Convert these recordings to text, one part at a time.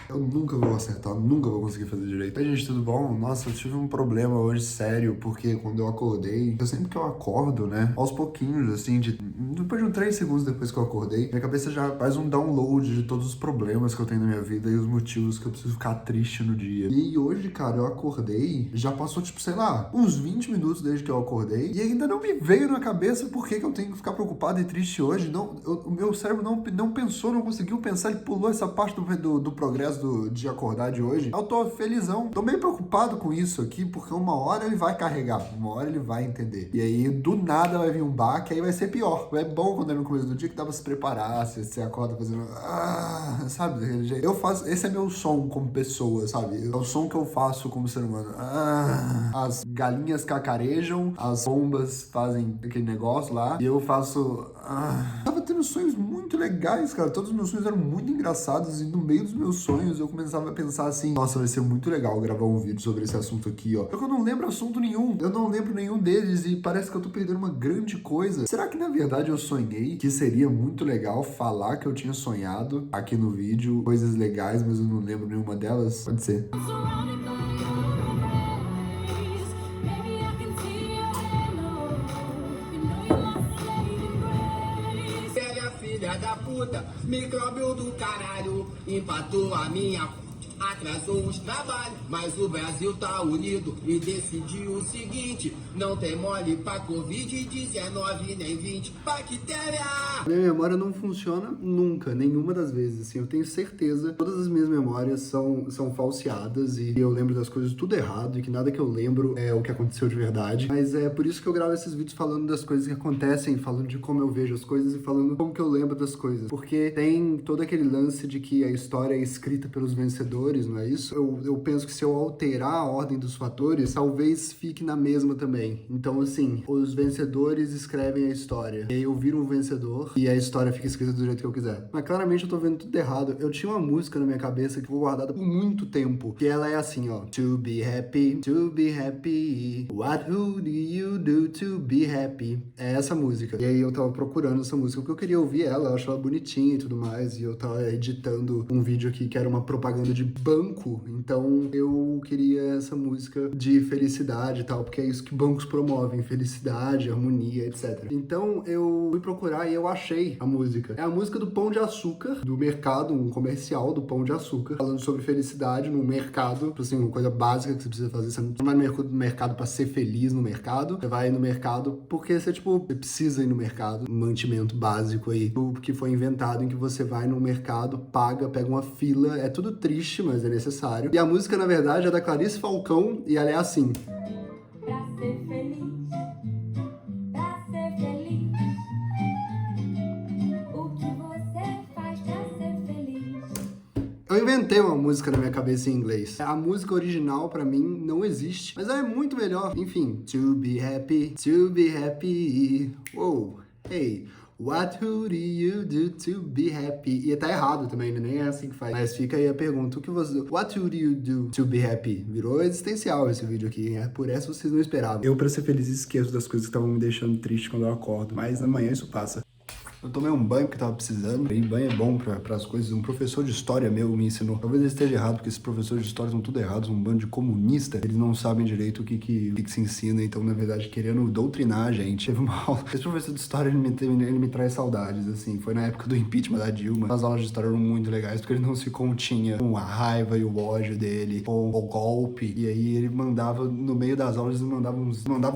Eu nunca vou acertar, nunca vou conseguir fazer direito. Oi, gente, tudo bom? Nossa, eu tive um problema hoje sério, porque quando eu acordei, sempre que eu acordo, né, aos pouquinhos, assim, depois de uns 3 segundos depois que eu acordei, minha cabeça já faz um download de todos os problemas que eu tenho na minha vida e os motivos que eu preciso ficar triste no dia. E hoje, cara, eu acordei, já passou, tipo, sei lá, uns 20 minutos desde que eu acordei, e ainda não me veio na cabeça por que que eu tenho que ficar preocupado e triste hoje. Não, o meu cérebro não pensou, não conseguiu pensar, ele pulou essa parte do progresso de acordar de hoje. Eu tô felizão. Tô meio preocupado com isso aqui, porque uma hora ele vai carregar, uma hora ele vai entender. E aí, do nada, vai vir um baque, aí vai ser pior. É bom quando é no começo do dia que dá pra se preparar, você acorda fazendo... sabe, daquele jeito. Eu faço... Esse é meu som como pessoa, sabe? É o som que eu faço como ser humano. As galinhas cacarejam, as pombas fazem aquele negócio lá, e eu faço... Tava tendo sonhos muito legais, cara. Todos os meus sonhos eram muito engraçados, e no meio dos meus sonhos eu começava a pensar assim: nossa, vai ser muito legal gravar um vídeo sobre esse assunto aqui, ó. Só que eu não lembro assunto nenhum. Eu não lembro nenhum deles e parece que eu tô perdendo uma grande coisa. Será que na verdade eu sonhei que seria muito legal falar que eu tinha sonhado aqui no vídeo coisas legais, mas eu não lembro nenhuma delas? Pode ser. Filha da puta, micróbio do caralho, empatou a minha, atrasou os trabalhos, mas o Brasil tá unido e decidiu o seguinte: não tem mole pra Covid-19 nem 20 bactéria. Minha memória não funciona nunca, nenhuma das vezes, assim, eu tenho certeza, todas as minhas memórias são falseadas e eu lembro das coisas tudo errado e que nada que eu lembro é o que aconteceu de verdade, mas é por isso que eu gravo esses vídeos falando das coisas que acontecem, falando de como eu vejo as coisas e falando como que eu lembro das coisas, porque tem todo aquele lance de que a história é escrita pelos vencedores, não é isso? Eu penso que se eu alterar a ordem dos fatores, talvez fique na mesma também, então assim, os vencedores escrevem a história, e aí eu viro um vencedor, e a história fica escrita do jeito que eu quiser. Mas claramente eu tô vendo tudo errado. Eu tinha uma música na minha cabeça que ficou guardada por muito tempo, que ela é assim, ó. To be happy, what would you do to be happy? É essa música. E aí eu tava procurando essa música, porque eu queria ouvir ela, eu acho ela bonitinha e tudo mais, e eu tava editando um vídeo aqui que era uma propaganda de banco, então eu queria essa música de felicidade e tal, porque é isso que bancos promovem, felicidade, harmonia, etc. Então eu fui procurar e eu achei a música. É a música do Pão de Açúcar, do mercado, um comercial do Pão de Açúcar, falando sobre felicidade no mercado, assim, uma coisa básica que você precisa fazer. Você não vai no mercado pra ser feliz no mercado, você vai no mercado porque você, tipo, você precisa ir no mercado, um mantimento básico aí, o que foi inventado em que você vai no mercado, paga, pega uma fila, é tudo triste, mas é necessário. E a música, na verdade, é da Clarice Falcão e ela é assim. Pra ser feliz, pra ser feliz, o que você faz pra ser feliz? Eu inventei uma música na minha cabeça em inglês. A música original, pra mim, não existe. Mas ela é muito melhor. Enfim. To be happy, to be happy. Wow. Hey. What would you do to be happy? E tá errado também, né? Nem é assim que faz. Mas fica aí a pergunta, What would you do to be happy? Virou existencial esse vídeo aqui, hein? Por essa vocês não esperavam. Eu, pra ser feliz, esqueço das coisas que estavam me deixando triste quando eu acordo. Mas amanhã isso passa. Eu tomei um banho que tava precisando, e banho é bom para as coisas. Um professor de história meu me ensinou. Talvez ele esteja errado, porque esses professores de história são tudo errados, um bando de comunista. Eles não sabem direito o que se ensina, então, na verdade, querendo doutrinar a gente. Teve uma aula. Esse professor de história, ele me traz saudades, assim. Foi na época do impeachment da Dilma. As aulas de história eram muito legais, porque ele não se continha com a raiva e o ódio dele, com o golpe. E aí ele mandava, no meio das aulas, ele mandava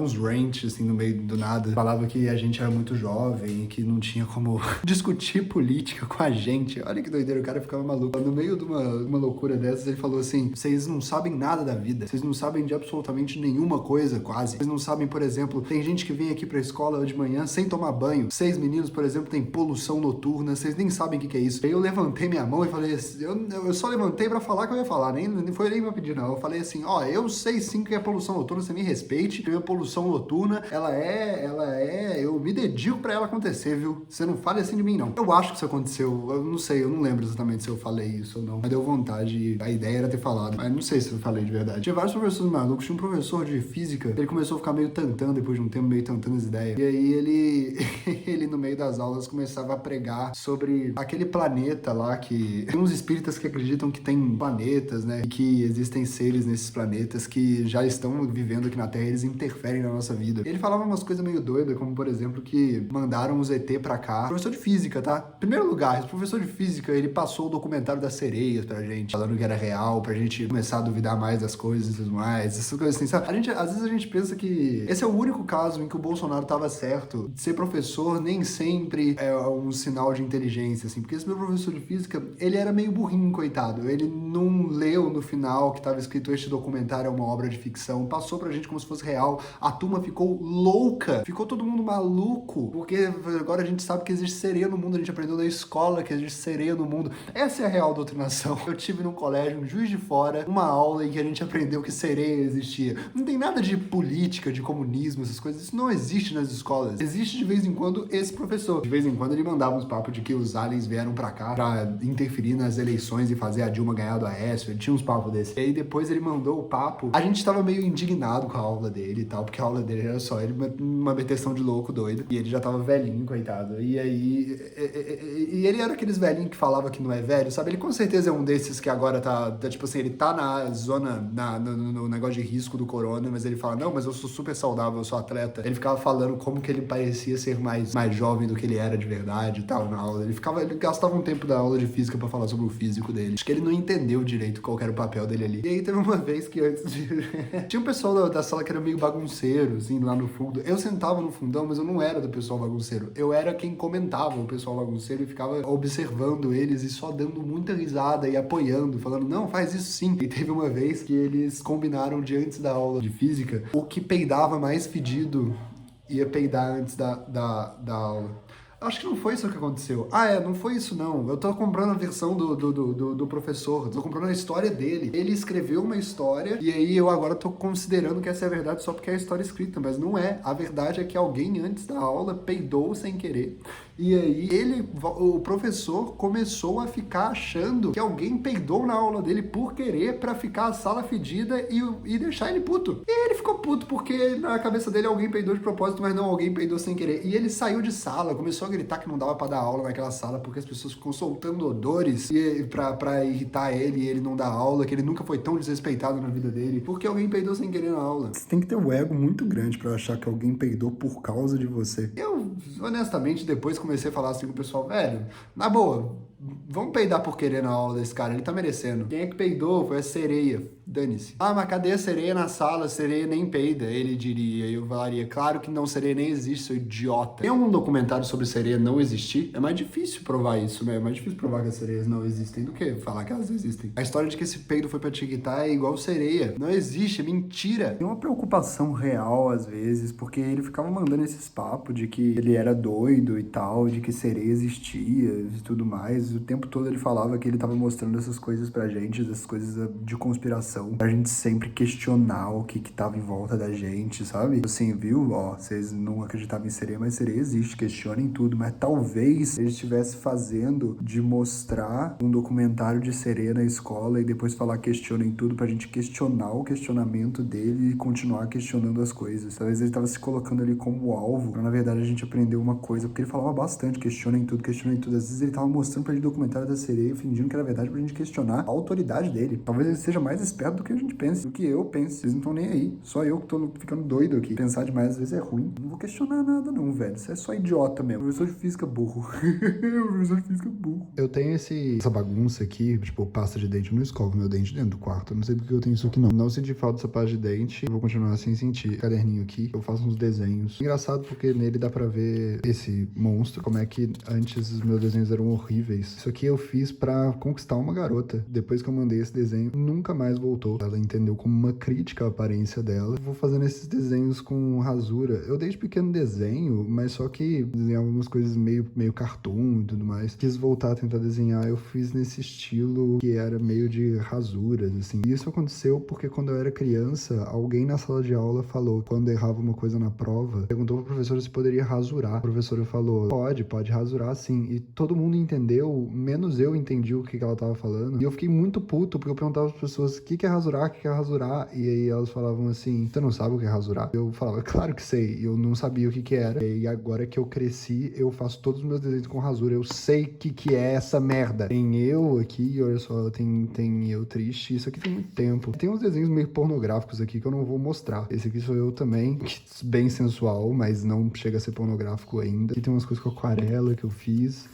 uns rants, assim, no meio do nada. Falava que a gente era muito jovem e que não tinha como discutir política com a gente. Olha que doideira, o cara ficava maluco. No meio de uma loucura dessas, ele falou assim: vocês não sabem nada da vida, vocês não sabem de absolutamente nenhuma coisa, quase. Vocês não sabem, por exemplo, tem gente que vem aqui pra escola de manhã sem tomar banho. 6 meninos, por exemplo, têm poluição noturna, vocês nem sabem o que é isso. Aí eu levantei minha mão e falei assim, eu só levantei pra falar que eu ia falar, nem foi nem pra pedir não. Eu falei assim, ó, eu sei sim que é poluição noturna, você me respeite, minha poluição noturna, eu me dedico pra ela acontecer, viu? Você não fale assim de mim, não. Eu acho que isso aconteceu, eu não sei, eu não lembro exatamente se eu falei isso ou não. Mas deu vontade, a ideia era ter falado, mas não sei se eu falei de verdade. Tinha vários professores malucos, tinha um professor de física, ele começou a ficar meio tantão depois de um tempo, meio tantando as ideias. E aí ele no meio das aulas começava a pregar sobre aquele planeta lá que... Tem uns espíritas que acreditam que tem planetas, né? E que existem seres nesses planetas que já estão vivendo aqui na Terra, eles interferem na nossa vida. Ele falava umas coisas meio doidas, como por exemplo que mandaram os ET pra cá. Professor de física, tá? Primeiro lugar, esse professor de física, ele passou o documentário das sereias pra gente, falando que era real, pra gente começar a duvidar mais das coisas e tudo mais, essas coisas assim, sabe? Às vezes a gente pensa que esse é o único caso em que o Bolsonaro tava certo. Ser professor nem sempre é um sinal de inteligência, assim, porque esse meu professor de física, ele era meio burrinho, coitado. Ele não leu no final que tava escrito este documentário é uma obra de ficção, passou pra gente como se fosse real. A turma ficou louca, ficou todo mundo maluco, porque agora a gente sabe que existe sereia no mundo, a gente aprendeu na escola que existe sereia no mundo. Essa é a real doutrinação. Eu tive num colégio, em Juiz de Fora, uma aula em que a gente aprendeu que sereia existia. Não tem nada de política, de comunismo, essas coisas, isso não existe nas escolas. Existe de vez em quando esse professor. De vez em quando ele mandava uns papos de que os aliens vieram pra cá pra interferir nas eleições e fazer a Dilma ganhar do Aécio, ele tinha uns papos desses. E aí depois ele mandou o papo, a gente tava meio indignado com a aula dele e tal, porque a aula dele era só ele, uma meteção de louco doido, e ele já tava velhinho, coitado. E aí, e ele era aqueles velhinhos que falava que não é velho, sabe? Ele com certeza é um desses que agora tá tipo assim, ele tá na zona, no negócio de risco do corona, mas ele fala, não, mas eu sou super saudável, eu sou atleta. Ele ficava falando como que ele parecia ser mais jovem do que ele era de verdade e tal na aula. Ele gastava um tempo da aula de física pra falar sobre o físico dele. Acho que ele não entendeu direito qual era o papel dele ali. E aí teve uma vez que antes de... Tinha um pessoal da sala que era meio bagunceiro, assim, lá no fundo. Eu sentava no fundão, mas eu não era do pessoal bagunceiro. Eu era quem comentava o pessoal bagunceiro e ficava observando eles e só dando muita risada e apoiando, falando, não, faz isso sim. E teve uma vez que eles combinaram de antes da aula de física, o que peidava mais fedido ia peidar antes da aula. Acho que não foi isso que aconteceu. Não foi isso não. Eu tô comprando a versão do professor, tô comprando a história dele. Ele escreveu uma história e aí eu agora tô considerando que essa é a verdade só porque é a história escrita, mas não é. A verdade é que alguém antes da aula peidou sem querer. E aí o professor começou a ficar achando que alguém peidou na aula dele por querer pra ficar a sala fedida e deixar ele puto. E ele ficou puto porque na cabeça dele alguém peidou de propósito, mas não, alguém peidou sem querer. E ele saiu de sala, começou a gritar que não dava pra dar aula naquela sala porque as pessoas ficam soltando odores pra irritar ele e ele não dá aula, que ele nunca foi tão desrespeitado na vida dele porque alguém peidou sem querer na aula. Você tem que ter um ego muito grande pra achar que alguém peidou por causa de você. Eu, honestamente, depois comecei a falar assim com o pessoal, velho, na boa, vamos peidar por querer na aula desse cara, ele tá merecendo. Quem é que peidou foi a sereia, dane-se. Mas cadê a sereia na sala? A sereia nem peida, ele diria. Eu falaria, claro que não, sereia nem existe, seu idiota. Tem algum documentário sobre sereia não existir? É mais difícil provar isso, né? É mais difícil provar que as sereias não existem do que falar que elas existem. A história de que esse peido foi pra Tiquitá é igual sereia. Não existe, é mentira. Tem uma preocupação real, às vezes, porque ele ficava mandando esses papos de que ele era doido e tal, de que sereia existia e tudo mais. O tempo todo ele falava que ele tava mostrando essas coisas pra gente, essas coisas de conspiração, pra gente sempre questionar o que tava em volta da gente, sabe? Assim, viu? Ó, vocês não acreditavam em sereia, mas sereia existe, questionem tudo, mas talvez ele estivesse fazendo de mostrar um documentário de sereia na escola e depois falar questionem tudo pra gente questionar o questionamento dele e continuar questionando as coisas. Talvez ele tava se colocando ali como alvo, pra na verdade a gente aprender uma coisa, porque ele falava bastante, questionem tudo, questionem tudo. Às vezes ele tava mostrando pra gente documentário da sereia, fingindo que era verdade pra gente questionar a autoridade dele. Talvez ele seja mais esperto do que a gente pensa, do que eu penso. Vocês não estão nem aí. Só eu que tô ficando doido aqui. Pensar demais às vezes é ruim. Não vou questionar nada não, velho. Isso é só idiota mesmo. Professor de física burro. Professor de física burro. Eu tenho essa bagunça aqui, tipo, pasta de dente. Eu não escovo meu dente dentro do quarto. Eu não sei porque eu tenho isso aqui não. Não senti falta dessa pasta de dente. Eu vou continuar sem sentir. Caderninho aqui. Eu faço uns desenhos. Engraçado porque nele dá pra ver esse monstro. Como é que antes os meus desenhos eram horríveis. japonês. Isso aqui eu fiz pra conquistar uma garota. Depois que eu mandei esse desenho, nunca mais voltou. Ela entendeu como uma crítica à aparência dela. Eu vou fazendo esses desenhos com rasura. Eu desde pequeno desenho, mas só que desenhava algumas coisas meio cartoon e tudo mais. Quis voltar a tentar desenhar, eu fiz nesse estilo que era meio de rasuras, assim. E isso aconteceu porque quando eu era criança, alguém na sala de aula falou, quando errava uma coisa na prova, perguntou pro professor se poderia rasurar. A professora falou, pode rasurar sim. E todo mundo entendeu, menos eu entendi o que ela tava falando. E eu fiquei muito puto, porque eu perguntava às pessoas, o que é rasurar, o que é rasurar? E aí elas falavam assim, você não sabe o que é rasurar? Eu falava, claro que sei. E eu não sabia o que era. E agora que eu cresci, eu faço todos os meus desenhos com rasura. Eu sei o que é essa merda. Tem eu aqui, olha só, tem eu triste. Isso aqui tem muito tempo. Tem uns desenhos meio pornográficos aqui que eu não vou mostrar. Esse aqui sou eu também, bem sensual, mas não chega a ser pornográfico ainda. Aqui tem umas coisas com aquarela que eu fiz.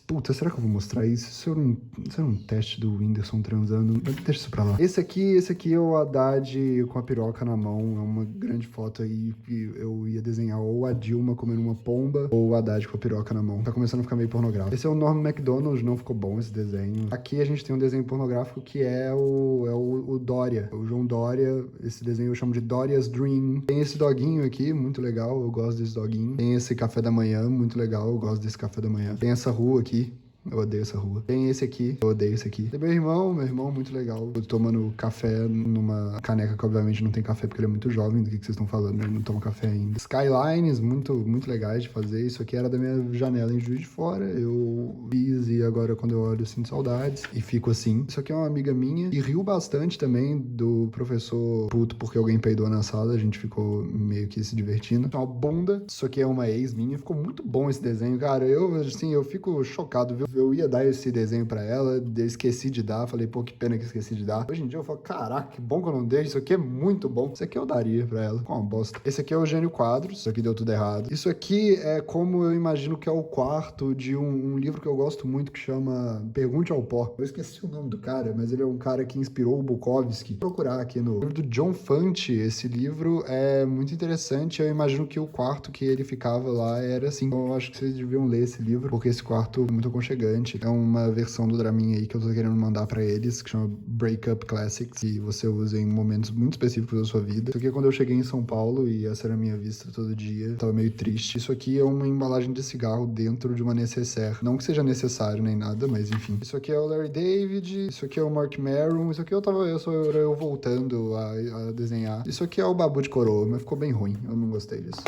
Puta, será que eu vou mostrar isso? Isso é um teste do Whindersson transando. Deixa isso pra lá. Esse aqui é o Haddad com a piroca na mão. É uma grande foto aí que eu ia desenhar ou a Dilma comendo uma pomba ou o Haddad com a piroca na mão. Tá começando a ficar meio pornográfico. Esse é o Norm Macdonald, não ficou bom esse desenho. Aqui a gente tem um desenho pornográfico que é o Dória. O João Dória. Esse desenho eu chamo de Doria's Dream. Tem esse doguinho aqui, muito legal. Eu gosto desse doguinho. Tem esse café da manhã, muito legal. Eu gosto desse café da manhã. Tem essa rua aqui. Eu odeio essa rua. Tem esse aqui. Eu odeio esse aqui. Tem meu irmão muito legal. Eu tô tomando café numa caneca que obviamente não tem café porque ele é muito jovem. Do que vocês estão falando? Ele não toma café ainda. Skylines, muito legais de fazer. Isso aqui era da minha janela em Juiz de Fora. Eu fiz e agora quando eu olho eu sinto saudades. E fico assim. Isso aqui é uma amiga minha. E riu bastante também do professor puto porque alguém peidou na sala. A gente ficou meio que se divertindo. Uma bunda. Isso aqui é uma ex minha. Ficou muito bom esse desenho, cara. Eu fico chocado, viu? Eu ia dar esse desenho pra ela, eu esqueci de dar, falei, pô, que pena que esqueci de dar. Hoje em dia eu falo, caraca, que bom que eu não dei, isso aqui é muito bom. Isso aqui eu daria pra ela, com uma bosta. Esse aqui é o Gênio Quadros, isso aqui deu tudo errado. Isso aqui é como eu imagino que é o quarto de um livro que eu gosto muito, que chama Pergunte ao Pó. Eu esqueci o nome do cara, mas ele é um cara que inspirou o Bukowski. Vou procurar aqui no livro do John Fante, esse livro é muito interessante, eu imagino que o quarto que ele ficava lá era assim. Então eu acho que vocês deviam ler esse livro, porque esse quarto é muito aconchegante. É uma versão do Dramin aí que eu tô querendo mandar pra eles, que chama Breakup Classics, que você usa em momentos muito específicos da sua vida. Isso aqui é quando eu cheguei em São Paulo e essa era a minha vista todo dia. Eu tava meio triste. Isso aqui é uma embalagem de cigarro dentro de uma necessaire. Não que seja necessário nem nada, mas enfim. Isso aqui é o Larry David, isso aqui é o Mark Maron, isso aqui eu voltando a desenhar. Isso aqui é o Babu de Coroa, mas ficou bem ruim. Eu não gostei disso.